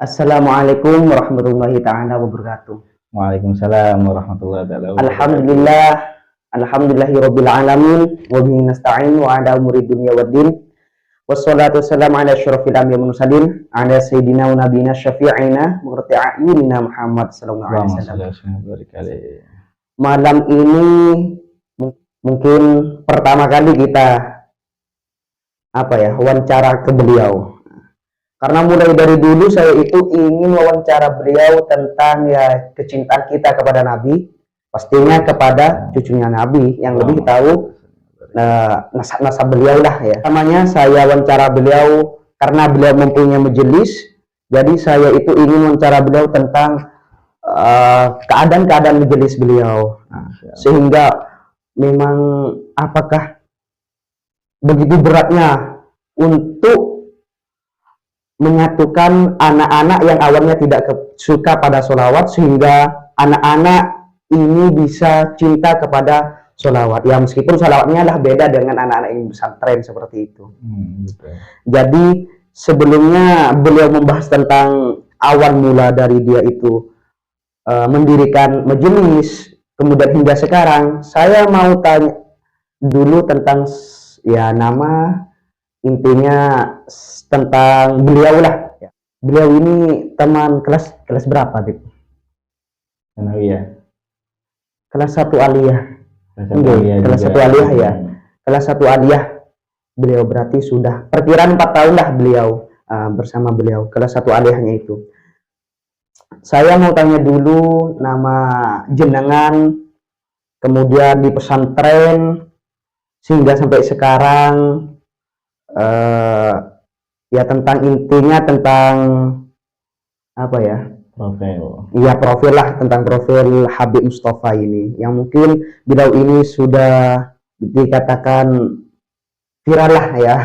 Assalamualaikum warahmatullahi taala wabarakatuh. Waalaikumsalam warahmatullahi wabarakatuh. Alhamdulillah, alhamdulillahirabbil alamin wa bihi nasta'in wa ala umuri dunya waddin. Wassalatu wassalamu ala asyrofil anbiya'i wal mursalin ala sayyidina wa nabiyina syafi'ina murti a'yunina Muhammad sallallahu alaihi wasallam. Malam ini mungkin pertama kali kita wawancara ke beliau. Karena mulai dari dulu saya itu ingin wawancara beliau tentang kecintaan kita kepada Nabi, pastinya kepada cucunya Nabi yang lebih tahu nasab beliau lah ya. Namanya saya wawancara beliau karena beliau mempunyai majelis, jadi saya itu ingin wawancara beliau tentang keadaan-keadaan majelis beliau. Sehingga memang apakah begitu beratnya untuk menyatukan anak-anak yang awalnya tidak suka pada sholawat sehingga anak-anak ini bisa cinta kepada sholawat. Ya meskipun sholawatnya adalah beda dengan anak-anak yang pesantren seperti itu. Jadi sebelumnya beliau membahas tentang awal mula dari dia itu mendirikan majelis, kemudian hingga sekarang. Saya mau tanya dulu tentang nama, intinya tentang beliau lah. Beliau ini teman kelas berapa, Dik? Kelas 1 aliyah. Kelas 1 aliyah ya. Kelas 1 aliyah. Beliau berarti sudah perkiraan 4 tahun lah beliau bersama beliau. Kelas 1 aliyahnya itu. Saya mau tanya dulu nama jenengan, kemudian di pesantren sehingga sampai sekarang, tentang intinya tentang profil lah, tentang profil Habib Mustofa ini yang mungkin beliau ini sudah dikatakan viral lah ya.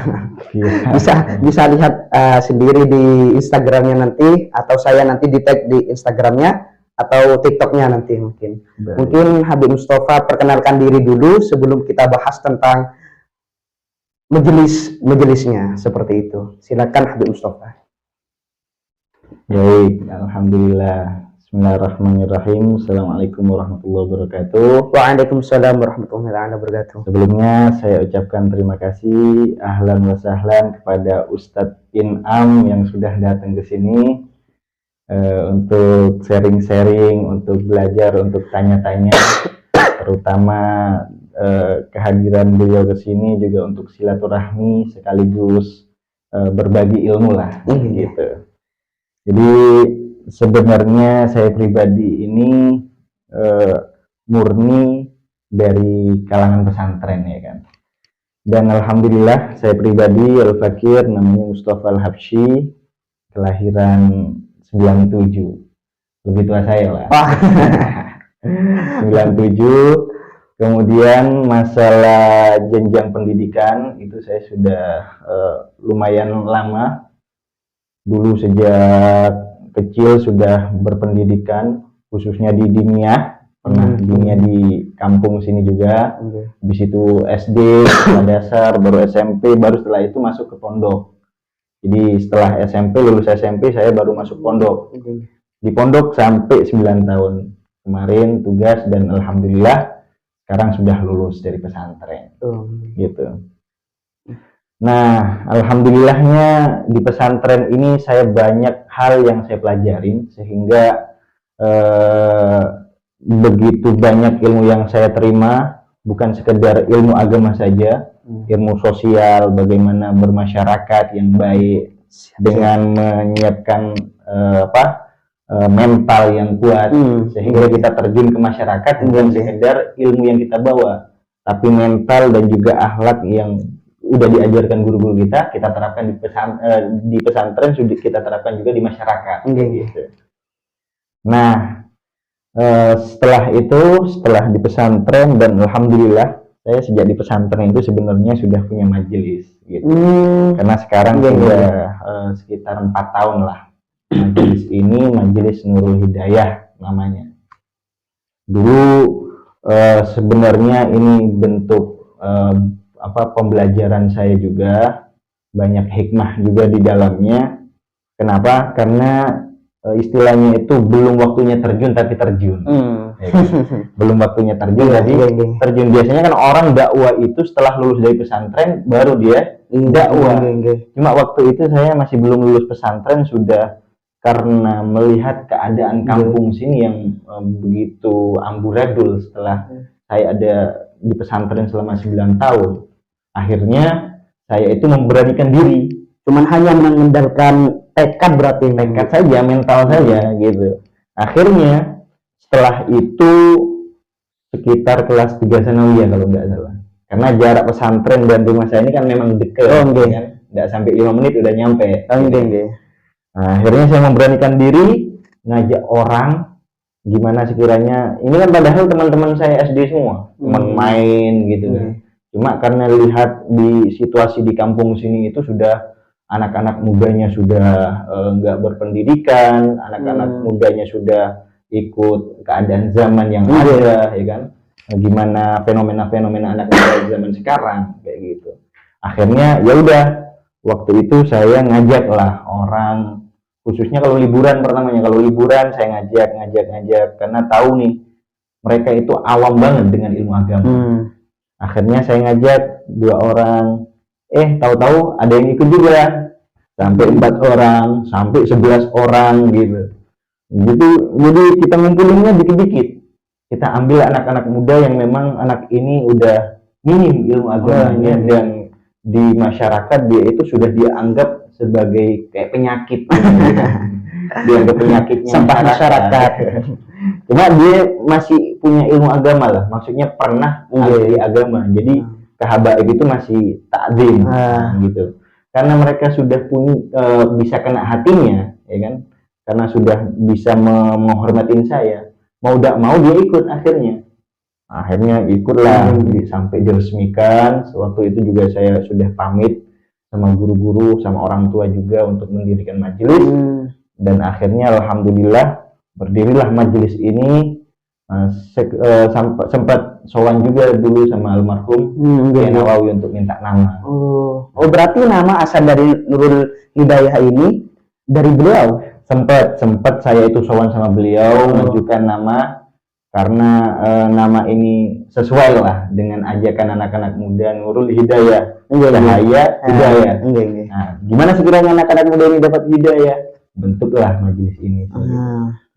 bisa lihat sendiri di Instagramnya nanti, atau saya nanti di tag di Instagramnya atau TikToknya nanti mungkin. Mungkin Habib Mustofa perkenalkan diri dulu sebelum kita bahas tentang majelisnya seperti itu. Silakan Habib Mustofa. Baik, alhamdulillah. Bismillahirrahmanirrahim. Assalamualaikum warahmatullahi wabarakatuh. Waalaikumsalam warahmatullahi wabarakatuh. Sebelumnya saya ucapkan terima kasih ahlan wa sahlan kepada Ustadz In'am yang sudah datang ke sini untuk sharing-sharing, untuk belajar, untuk tanya-tanya, terutama kehadiran beliau ke sini juga untuk silaturahmi sekaligus berbagi ilmu lah, gitu. Jadi sebenarnya saya pribadi ini murni dari kalangan pesantren ya kan. Dan alhamdulillah saya pribadi Al-Fakir namanya Mustofa Al-Habsyi, kelahiran 97. Lebih tua saya lah. 97. Kemudian masalah jenjang pendidikan itu saya sudah lumayan lama. Dulu sejak kecil sudah berpendidikan, khususnya di Diniyah. Pernah Diniyah di kampung sini juga. Habis itu SD, sekolah dasar, baru SMP, baru setelah itu masuk ke pondok. Jadi setelah SMP, lulus SMP, saya baru masuk pondok. Di pondok sampai 9 tahun. Kemarin tugas dan alhamdulillah sekarang sudah lulus dari pesantren, gitu. Nah, alhamdulillahnya di pesantren ini saya banyak hal yang saya pelajarin sehingga begitu banyak ilmu yang saya terima, bukan sekedar ilmu agama saja, ilmu sosial, bagaimana bermasyarakat yang baik dengan menyiapkan mental yang kuat, sehingga kita terjun ke masyarakat bukan sekedar ilmu yang kita bawa, tapi mental dan juga akhlak yang udah diajarkan guru-guru kita terapkan di pesantren, sudah kita terapkan juga di masyarakat. Gitu. Nah, setelah di pesantren, dan alhamdulillah saya sejak di pesantren itu sebenarnya sudah punya majelis, gitu. Karena sekarang sudah sekitar 4 tahun lah. Majelis ini Majelis Nurul Hidayah namanya. Dulu sebenarnya ini bentuk pembelajaran saya juga, banyak hikmah juga di dalamnya. Kenapa? Karena istilahnya itu belum waktunya terjun tapi terjun. Ya kan? Belum waktunya terjun tapi terjun. Biasanya kan orang dakwah itu setelah lulus dari pesantren baru dia dakwah. Cuma waktu itu saya masih belum lulus pesantren, sudah karena melihat keadaan kampung sini yang begitu amburadul setelah saya ada di pesantren selama 9 tahun. Akhirnya saya itu memberanikan diri. Cuman hanya mengandalkan tekad, berarti Tekad saja, mental saja gitu. Akhirnya setelah itu sekitar kelas 3 sanawiyah kalau nggak salah. Karena jarak pesantren dan rumah saya ini kan memang dekat, kan? Nggak sampai 5 menit udah nyampe. Nah, akhirnya saya memberanikan diri, ngajak orang, gimana sekiranya, ini kan padahal teman-teman saya SD semua, teman main gitu kan. Cuma karena lihat di situasi di kampung sini itu sudah anak-anak mudanya sudah nggak berpendidikan, anak-anak mudanya sudah ikut keadaan zaman yang ada, ya kan? Gimana fenomena-fenomena anak muda zaman sekarang kayak gitu. Akhirnya ya udah, waktu itu saya ngajak lah orang, khususnya kalau liburan, pertamanya kalau liburan saya ngajak karena tahu nih mereka itu awam banget dengan ilmu agama. Akhirnya saya ngajak 2 orang, tahu-tahu ada yang ikut juga, sampai 4 orang, sampai 11 orang gitu. Jadi kita ngumpulinnya dikit-dikit. Kita ambil anak-anak muda yang memang anak ini udah minim ilmu agamanya dan di masyarakat dia itu sudah dianggap sebagai kayak penyakit. Dianggap penyakitnya sampah masyarakat. Cuma dia masih punya ilmu agama lah, maksudnya pernah ahli agama, jadi kehabaib itu masih takzim gitu. Karena mereka sudah punya bisa kena hatinya, ya kan? Karena sudah bisa menghormatin saya, mau tidak mau dia ikut akhirnya ikutlah sampai diresmikan. Waktu itu juga saya sudah pamit sama guru-guru, sama orang tua juga untuk mendirikan majelis, dan akhirnya alhamdulillah berdirilah majelis ini. Sempat sowan juga dulu sama almarhum Kiai Nawawi untuk minta nama. Berarti nama asal dari Nurul Hidayah ini dari beliau? Sempat saya itu sowan sama beliau, mengajukan nama karena nama ini sesuai lah dengan ajakan anak-anak muda, Nurul Hidayah, cahaya hidayah. Gimana sekiranya anak-anak muda ini dapat hidayah? Bentuklah majelis ini.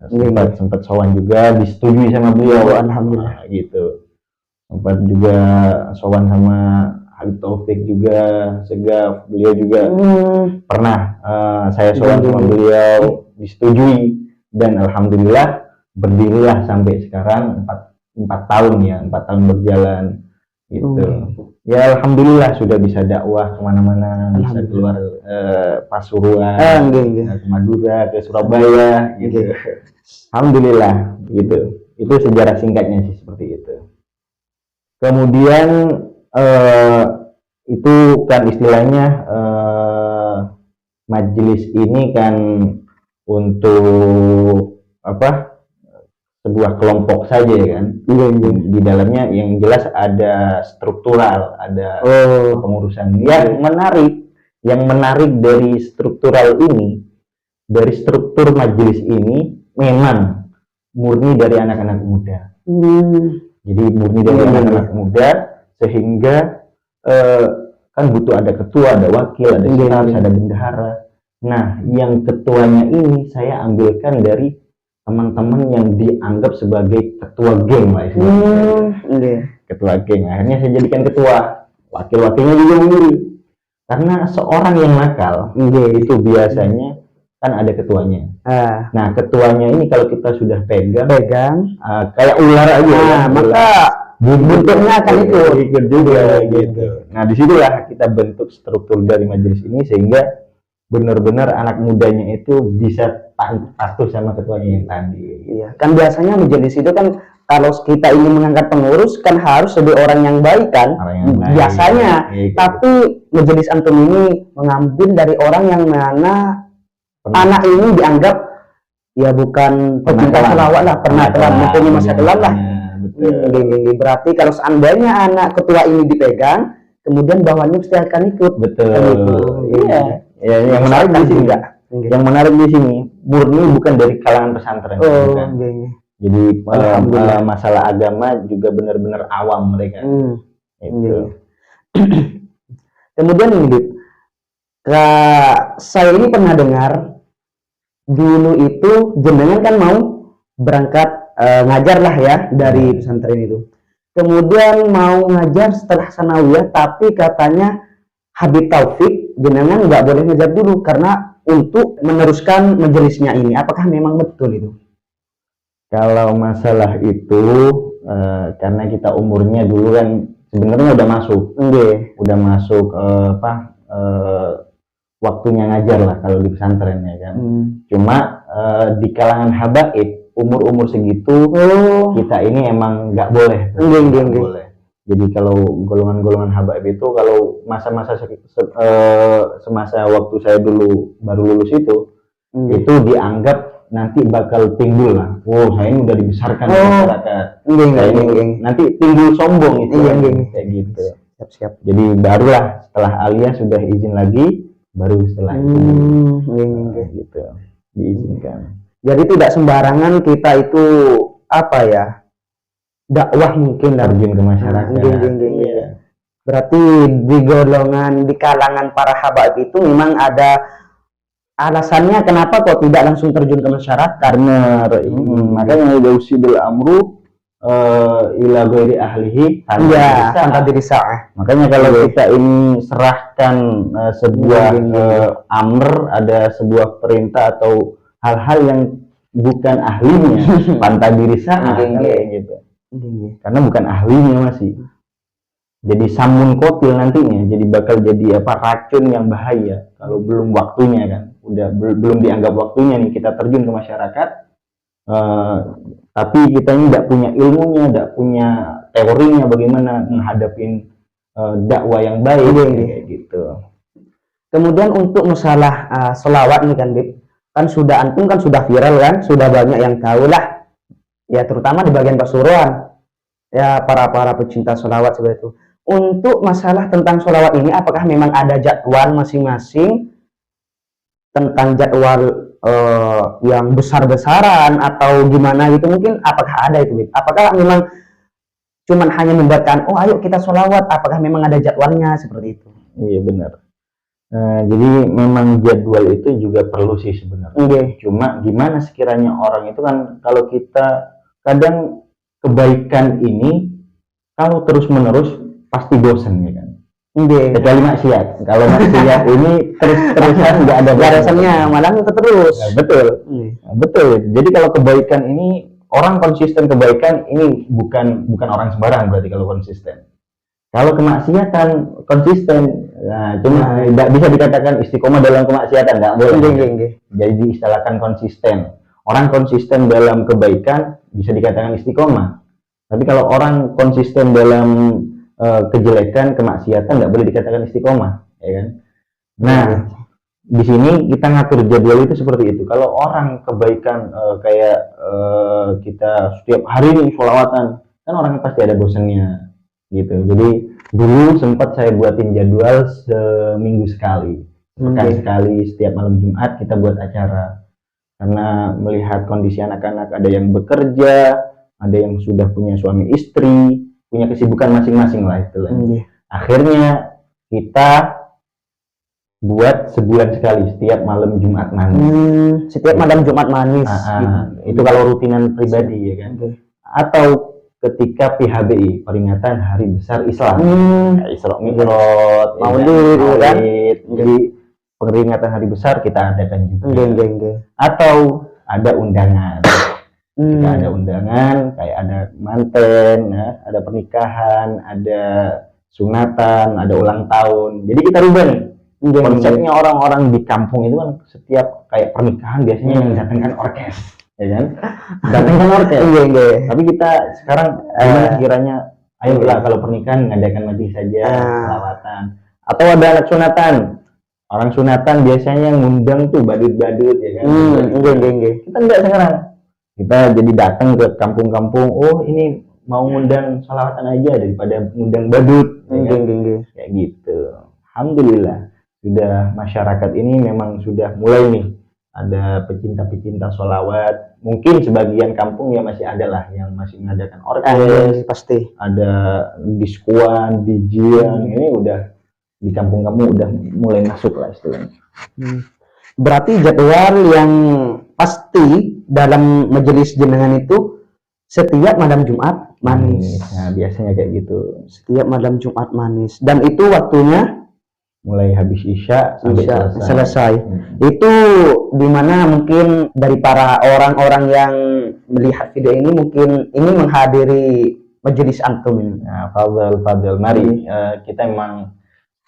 Sempat sowan juga, disetujui sama beliau, alhamdulillah gitu. Sempat juga sowan sama Habib Taufik juga, Segaf, beliau juga pernah saya sowan sama beliau, disetujui, dan alhamdulillah berdirilah sampai sekarang 4 tahun ya, 4 tahun berjalan gitu. Ya alhamdulillah sudah bisa dakwah kemana-mana, bisa keluar Pasuruan, ke Madura, ke Surabaya gitu. Alhamdulillah gitu. Itu sejarah singkatnya sih seperti itu. Kemudian itu kan istilahnya majelis ini kan untuk apa, sebuah kelompok saja kan. Di dalamnya yang jelas ada struktural, ada pengurusan. Yang menarik dari struktural ini, dari struktur majelis ini memang murni dari anak-anak muda. Jadi murni dari anak-anak muda, sehingga kan butuh ada ketua, ada wakil, ada sekretaris, ada bendahara. Nah, yang ketuanya ini saya ambilkan dari teman-teman yang dianggap sebagai ketua geng lah istilahnya. Ketua geng. Akhirnya saya jadikan ketua. Wakil-wakilnya juga memilih. Karena seorang yang nakal itu biasanya kan ada ketuanya. Nah, ketuanya ini kalau kita sudah pegang kayak ular aja, maka bentuknya akan ikut juga gitu. Nah, disitulah kita bentuk struktur dari majelis ini sehingga benar-benar anak mudanya itu bisa patuh sama ketuanya yang tadi. Iya, kan biasanya majelis itu kan kalau kita ingin mengangkat pengurus kan harus jadi orang yang baik kan, biasanya. Tapi majelis antum ini mengambil dari orang yang mana anak ini dianggap ya bukan pecinta selawat lah, pernah mempunyai masa kelam lah. Berarti kalau seandainya anak ketua ini dipegang, kemudian bawahnya pasti akan ikut. Betul. Iya. Ya, yang menarik di sini, yang menarik di sini murni bukan dari kalangan pesantren, Oh, bukan. nggih, nggih. Jadi Alhamdulillah. masalah agama juga benar-benar awam mereka. Itu. Nggih. Kemudian ini, Dit, saya ini pernah dengar dulu itu jenengan kan mau berangkat ngajar lah ya dari pesantren itu. Kemudian mau ngajar setelah sanawiyah, tapi katanya Habib Taufik jenengan nggak boleh ngajar dulu karena untuk meneruskan majelisnya ini. Apakah memang betul itu? Kalau masalah itu karena kita umurnya dulu kan sebenarnya udah masuk, udah masuk waktunya ngajar lah kalau di pesantren ya kan. Cuma di kalangan habaib umur-umur segitu kita ini emang nggak boleh. Nggak boleh. Jadi kalau golongan-golongan habaib itu kalau masa-masa semasa waktu saya dulu baru lulus itu dianggap nanti bakal timbul lah. Oh, saya ini udah dibesarkan di masyarakat. Nanti timbul sombong itu. Kayak gitu. Siap. Jadi barulah setelah aliyah sudah izin lagi, baru setelah itu gitu diizinkan. Jadi tidak sembarangan kita itu apa ya, dakwah mungkin terjun ke masyarakat. Iya. Berarti di kalangan para habaib itu memang ada alasannya kenapa kok tidak langsung terjun ke masyarakat. Benar. Makanya yausidul amru ila ghairi ahlihi tanpa dirisa. Makanya kalau kita ini serahkan sebuah amr, ada sebuah perintah atau hal-hal yang bukan ahlinya, pantas dirisa gitu. Karena bukan ahlinya masih. Jadi samun kotil nantinya, jadi bakal jadi racun yang bahaya kalau belum waktunya kan. Udah belum dianggap waktunya nih kita terjun ke masyarakat. Tapi kita ini tidak punya ilmunya, tidak punya teorinya bagaimana menghadapin dakwah yang baik kayak gitu. Kemudian untuk masalah selawat nih kan, Bib, kan sudah viral kan, sudah banyak yang tahu lah, ya terutama di bagian Pasuruan, ya para pecinta selawat seperti itu. Untuk masalah tentang selawat ini, apakah memang ada jadwal masing-masing tentang jadwal yang besar-besaran atau gimana gitu? Mungkin apakah ada itu, Bib? Apakah memang cuman hanya membuatkan, oh ayo kita selawat, apakah memang ada jadwalnya seperti itu? Iya benar. Jadi memang jadwal itu juga perlu sih sebenarnya. Cuma gimana sekiranya orang itu kan, kalau kita kadang kebaikan ini kalau terus-menerus pasti bosan ya kan. Kecuali maksiat. Kalau maksiat ini terus-terusan nggak ada balasannya, malah itu terus. Betul. Jadi kalau kebaikan ini orang konsisten kebaikan ini bukan orang sembarang berarti kalau konsisten. Kalau kemaksiatan konsisten, cuma tidak bisa dikatakan istiqomah dalam kemaksiatan, nggak boleh. Jadi diistilahkan konsisten. Orang konsisten dalam kebaikan bisa dikatakan istiqomah. Tapi kalau orang konsisten dalam kejelekan, kemaksiatan, nggak boleh dikatakan istiqomah, ya kan? Nah, di sini kita ngatur jadwal itu seperti itu. Kalau orang kebaikan kita setiap hari ini sholawatan, kan orangnya pasti ada bosannya, gitu. Jadi dulu sempat saya buatin jadwal seminggu sekali, pekan sekali, setiap malam Jumat kita buat acara. Karena melihat kondisi anak-anak, ada yang bekerja, ada yang sudah punya suami istri, punya kesibukan masing-masing lah itu. Akhirnya kita buat sebulan sekali setiap malam Jumat manis. Setiap malam Jumat manis. Itu kalau rutinan pribadi ya kan. Atau ketika PHBI, peringatan Hari Besar Islam, Isra Mi'raj, Maulid, kan? Jadi peringatan Hari Besar kita adakan juga. Atau ada undangan. Jika ada undangan, kayak ada manten, ya, ada pernikahan, ada sunatan, ada ulang tahun. Jadi kita rubah nih. Konsepnya orang-orang di kampung itu kan setiap kayak pernikahan biasanya yang datangkan orkes, ya kan? Datangkan orkes. Tapi kita sekarang gimana sekiranya, ayolah kalau pernikahan ngadakan majelis saja, selawatan. Atau ada anak sunatan. Orang sunatan biasanya ngundang tuh badut-badut, ya kan? Kita enggak sekarang. Kita jadi datang ke kampung-kampung, oh ini mau ngundang salawatan aja daripada ngundang badut, kayak gitu. Alhamdulillah sudah masyarakat ini memang sudah mulai nih ada pecinta-pecinta sholawat. Mungkin sebagian kampung ya masih ada lah yang masih mengadakan orkes, pasti. ada diskuan, dijian. Ini udah di kampung kamu udah mulai masuk lah istilahnya. Berarti jadwal yang pasti dalam majelis jenengan itu setiap malam Jumat manis. Nah, biasanya kayak gitu. Setiap malam Jumat manis. Dan itu waktunya Mulai habis isya sampai selesai. Itu dimana mungkin dari para orang-orang yang melihat video ini mungkin ini menghadiri majelis antum ini. Nah, fadl, mari kita memang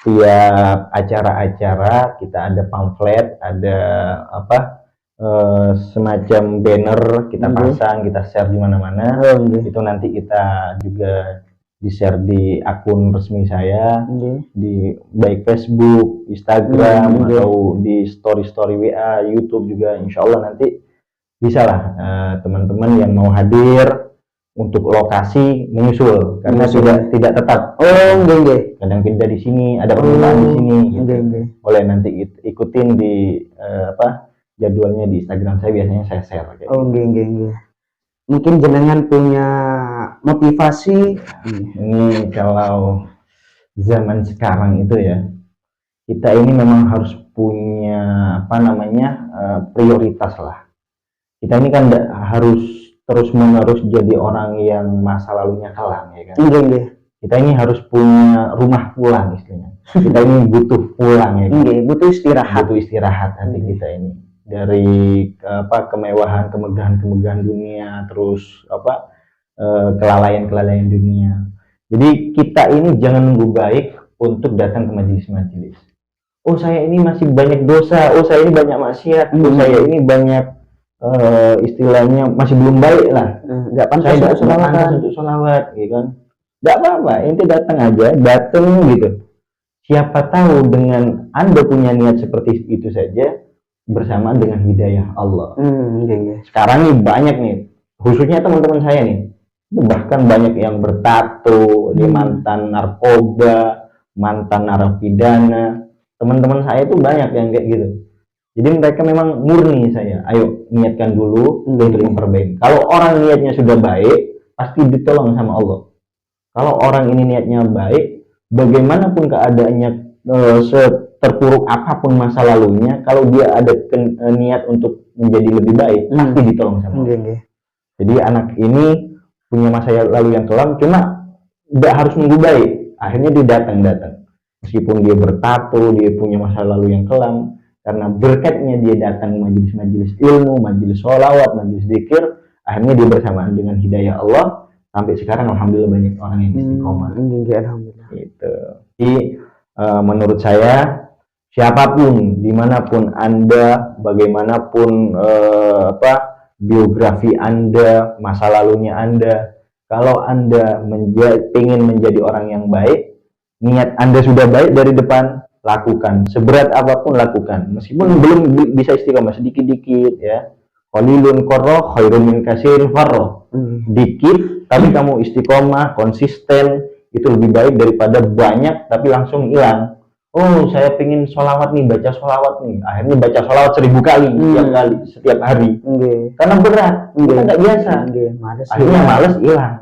tiap acara-acara kita ada pamflet, ada semacam banner kita pasang, kita share di mana-mana. Itu nanti kita juga di-share di akun resmi saya, di baik Facebook, Instagram, atau di story-story WA, YouTube juga. Insya Allah nanti bisa lah teman-teman yang mau hadir untuk lokasi menyusul, karena tidak tetap. Kadang pindah di sini, ada permintaan di sini. Boleh nanti ikutin di jadwalnya di Instagram saya, biasanya saya share. Mungkin jenengan punya motivasi. Ini kalau zaman sekarang itu ya, kita ini memang harus punya prioritas lah. Kita ini kan harus terus-menerus jadi orang yang masa lalunya kelam, ya kan? Kita ini harus punya rumah pulang istilahnya. Kita ini butuh pulang, ya kan? Butuh istirahat. Butuh istirahat hati kita ini. Dari kemewahan, kemegahan dunia, terus kelalaian dunia. Jadi kita ini jangan nunggu baik untuk datang ke majelis-majelis. Oh, saya ini masih banyak dosa, oh saya ini banyak maksiat, oh saya ini banyak istilahnya masih belum baik lah. Nggak pantas untuk sholawat, gitu kan? Nggak apa-apa, ente datang aja, gitu. Siapa tahu dengan Anda punya niat seperti itu saja, bersamaan dengan hidayah Allah. Sekarang nih banyak nih, khususnya teman-teman saya nih, bahkan banyak yang bertato, dia mantan narkoba, mantan narapidana. Teman-teman saya itu banyak yang kayak gitu. Jadi mereka memang murni saya. Ayo niatkan dulu untuk yang terbaik. Kalau orang niatnya sudah baik, pasti ditolong sama Allah. Kalau orang ini niatnya baik, bagaimanapun keadaannya terpuruk apapun masa lalunya, kalau dia ada niat untuk menjadi lebih baik, pasti ditolong sama Allah. Jadi anak ini punya masa lalu yang kelam, cuma tidak harus nunggu baik. Akhirnya dia datang. Meskipun dia bertato, dia punya masa lalu yang kelam, karena berkatnya dia datang majelis-majelis ilmu, majelis sholawat, majelis zikir, akhirnya dia bersamaan dengan hidayah Allah. Sampai sekarang alhamdulillah banyak orang yang istiqomah. Alhamdulillah. Gitu. Jadi menurut saya, siapapun, dimanapun Anda, bagaimanapun biografi Anda, masa lalunya Anda, kalau Anda ingin menjadi orang yang baik, niat Anda sudah baik dari depan, lakukan. Seberat apapun lakukan. Meskipun belum bisa istiqomah, sedikit-dikit ya. Qalilun qarra khairun min katsirin farra. Dikit tapi kamu istiqomah, konsisten, itu lebih baik daripada banyak tapi langsung hilang. Oh, saya pengen sholawat nih, baca sholawat nih. Akhirnya baca sholawat 1000 kali setiap hari. Karena berat, kita nggak biasa. Akhirnya males, hilang.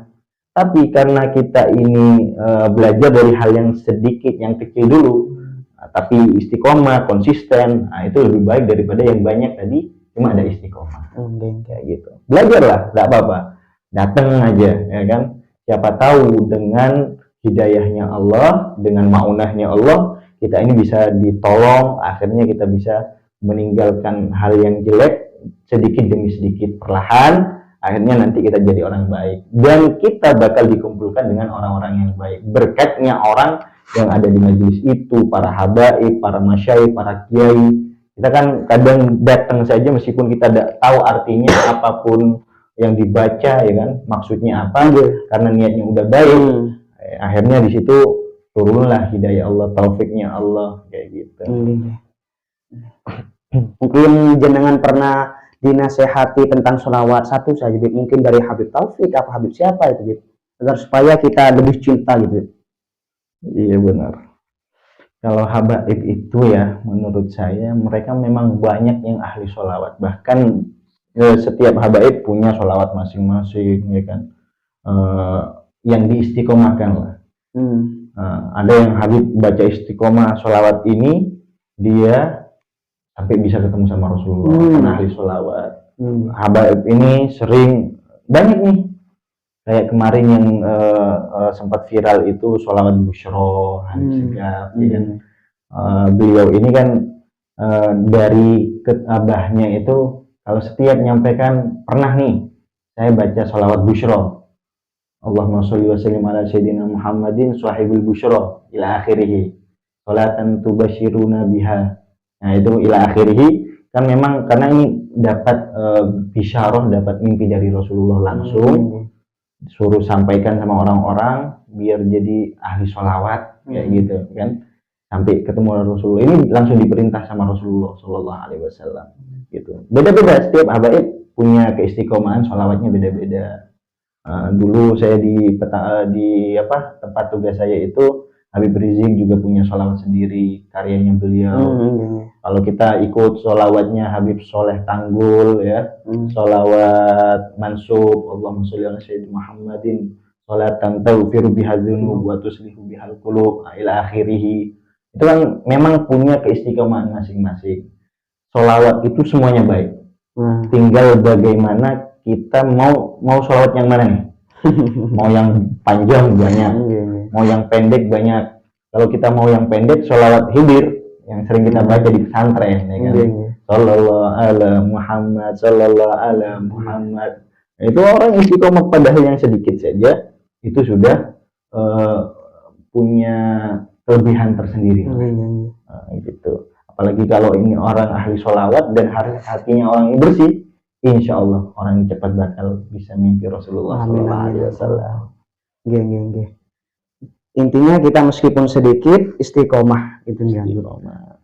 Tapi karena kita ini belajar dari hal yang sedikit, yang kecil dulu, tapi istiqomah, konsisten, itu lebih baik daripada yang banyak tadi cuma ada istiqomah. Kayak gitu. Belajarlah, nggak apa-apa. Datang aja, ya kan? Siapa tahu dengan hidayahnya Allah, dengan maunahnya Allah, kita ini bisa ditolong, akhirnya kita bisa meninggalkan hal yang jelek sedikit demi sedikit, perlahan, akhirnya nanti kita jadi orang baik. Dan kita bakal dikumpulkan dengan orang-orang yang baik. Berkatnya orang yang ada di majelis itu, para habaib, para masyayikh, para kiai. Kita kan kadang datang saja meskipun kita tidak tahu artinya apapun yang dibaca, ya kan, maksudnya apa, karena niatnya udah baik. Akhirnya di situ turunlah hidayah Allah, taufiknya Allah, kayak gitu. Mungkin jenengan pernah dinasehati tentang sholawat satu saja, mungkin dari Habib Taufik apa Habib siapa itu, agar supaya kita lebih cinta gitu. Iya benar. Kalau habaib itu ya, menurut saya mereka memang banyak yang ahli sholawat. Bahkan setiap habaib punya sholawat masing-masing, ya kan. Eh, yang diistiqomahkan lah. Ada yang Habib baca istiqomah sholawat ini, dia sampai bisa ketemu sama Rasulullah, karena ahli sholawat. Habaib ini sering banyak nih. Kayak kemarin yang sempat viral itu sholawat Busyro, Habib Segaf, ya kan. Beliau ini kan dari abahnya itu kalau setiap nyampaikan pernah nih saya baca sholawat Busyro, Allahumma sholli wa sallim ala sayyidina Muhammadin sahibul busyra ila akhirih, sholatan tubashiruna biha. Nah itu ila akhirih kan memang karena ini dapat bisyarah, dapat mimpi dari Rasulullah langsung, suruh sampaikan sama orang-orang biar jadi ahli sholawat kayak gitu kan, sampai ketemu Rasulullah ini langsung diperintah sama Rasulullah Shallallahu Alaihi Wasallam gitu. Beda-beda, setiap habaib punya keistiqomahan sholawatnya beda-beda. Dulu saya di tempat tugas saya itu Habib Rizik juga punya sholawat sendiri karyanya beliau. Kalau kita ikut sholawatnya Habib Soleh Tanggul ya, sholawat mansub Allahumma sholli ala sayyidina Muhammadin sholatan taghfiru biha dzunub wa tuslihu bihal qulub ila akhirih. Itu kan memang punya keistiqomahan masing-masing. Sholawat itu semuanya baik. Tinggal bagaimana kita mau sholawat yang mana nih? Mau yang panjang banyak, mau yang pendek banyak. Kalau kita mau yang pendek, sholawat hidir yang sering kita baca di pesantren, ya kan? Sallallahu ala Muhammad, sallallahu ala Muhammad. Itu orang istiqomah padahal yang sedikit saja itu sudah punya kelebihan tersendiri. Gitu. Apalagi kalau ini orang ahli sholawat dan hatinya orang yang bersih, insya Allah orang yang cepat bakal bisa mimpi Rasulullah SAW. Intinya kita meskipun sedikit istiqomah itu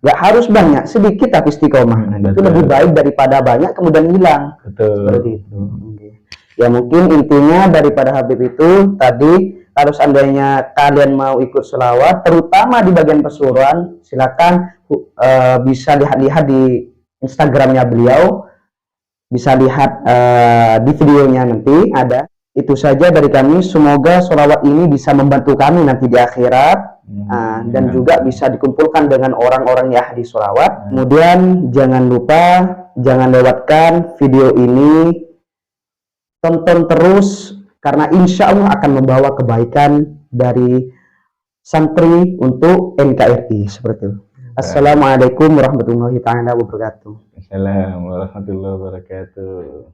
nggak harus banyak, sedikit tapi istiqomah. Itu lebih baik daripada banyak kemudian hilang. Betul. Seperti itu. Ya mungkin intinya daripada Habib itu tadi, kalau seandainya kalian mau ikut sholawat, terutama di bagian pesuruhan, silakan bisa lihat-lihat di Instagramnya beliau. Bisa lihat di videonya nanti ada. Itu saja dari kami, semoga sholawat ini bisa membantu kami nanti di akhirat, dan juga bisa dikumpulkan dengan orang-orang yang ahli sholawat. Kemudian jangan lupa, jangan lewatkan video ini, tonton terus, karena insya Allah akan membawa kebaikan dari santri untuk NKRI, seperti itu. Assalamualaikum warahmatullahi wabarakatuh. Assalamualaikum warahmatullahi wabarakatuh.